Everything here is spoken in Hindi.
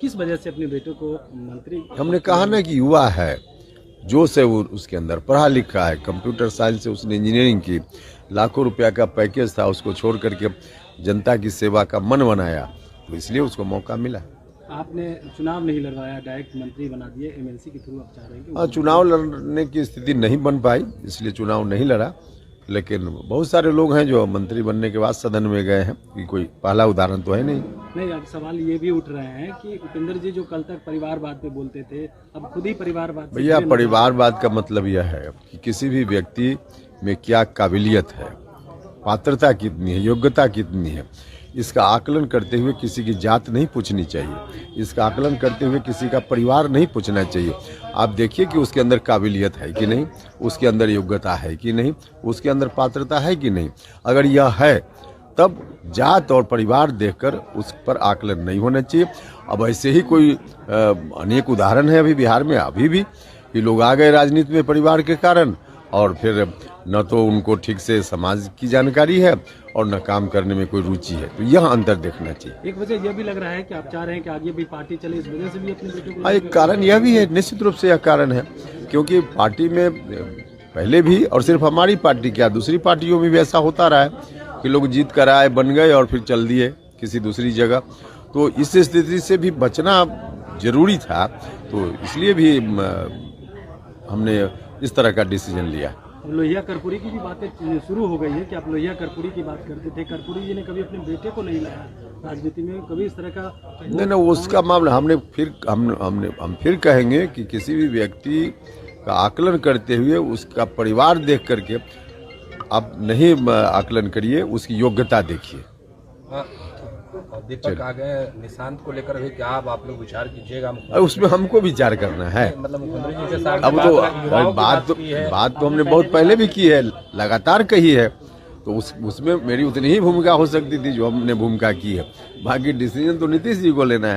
किस वजह से अपने बेटे को मंत्री? हमने कहा ना कि युवा है, जोश है वो उसके अंदर, पढ़ा लिखा है, कंप्यूटर साइंस से उसने इंजीनियरिंग की, लाखों रुपया का पैकेज था, उसको छोड़ करके जनता की सेवा का मन बनाया, तो इसलिए उसको मौका मिला। आपने चुनाव नहीं लड़वाया, डायरेक्ट मंत्री बना दिए, एमएलसी के थ्रू आप चाह रहे हैं हाँ, चुनाव लड़ने की स्थिति नहीं बन पाई, इसलिए चुनाव नहीं लड़ा। लेकिन बहुत सारे लोग हैं जो मंत्री बनने के बाद सदन में गए हैं, कि कोई पहला उदाहरण तो है नहीं। नहीं, अब सवाल ये भी उठ रहे हैं कि उपेंद्र जी जो कल तक परिवारवाद पे बोलते थे, अब खुद ही परिवारवाद से भैया, परिवारवाद का मतलब यह है कि किसी भी व्यक्ति में क्या काबिलियत है, पात्रता कितनी है, योग्यता कितनी है, इसका आकलन करते हुए किसी की जात नहीं पूछनी चाहिए, इसका आकलन करते हुए किसी का परिवार नहीं पूछना चाहिए। आप देखिए कि उसके अंदर काबिलियत है कि नहीं, उसके अंदर योग्यता है कि नहीं, उसके अंदर पात्रता है कि नहीं। अगर यह है तब जात और परिवार देखकर उस पर आकलन नहीं होना चाहिए। अब ऐसे ही कोई अनेक उदाहरण है अभी बिहार में, अभी भी कि लोग आ गए राजनीति में परिवार के कारण, और फिर न तो उनको ठीक से समाज की जानकारी है और न काम करने में कोई रुचि है, तो यह अंतर देखना चाहिए। एक वजह यह भी लग रहा है कि आप चाह रहे हैं कि आगे भी पार्टी चले, इस वजह से भी अपने बेटे को? हाँ, एक कारण यह भी है, निश्चित रूप से यह कारण है, क्योंकि पार्टी में पहले भी, और सिर्फ हमारी पार्टी क्या, दूसरी पार्टियों में भी ऐसा होता रहा है कि लोग जीत कर आए, बन गए और फिर चल दिए किसी दूसरी जगह। तो इस स्थिति से भी बचना जरूरी था, तो इसलिए भी हमने इस तरह का डिसीजन लिया। अब लोहिया कर्पूरी की भी बातें शुरू हो गई है कि आप लोहिया कर्पूरी की बात करते थे, कर्पूरी जी ने कभी अपने बेटे को नहीं लाया राजनीति में, कभी इस तरह का? नहीं, उसका मामला हम फिर कहेंगे कि किसी भी व्यक्ति का आकलन करते हुए उसका परिवार देख करके आप नहीं आकलन करिए, उसकी योग्यता देखिए। दीपक आ गए, निशांत को लेकर भी क्या आप लोग विचार कीजिएगा? उसमें हमको विचार करना है। मतलब मुख्यमंत्री जी के साथ अब तो बात तो हमने बहुत पहले भी की है, लगातार कही है, तो उसमें मेरी उतनी ही भूमिका हो सकती थी जो हमने भूमिका की है। बाकी डिसीजन तो नीतीश जी को लेना है।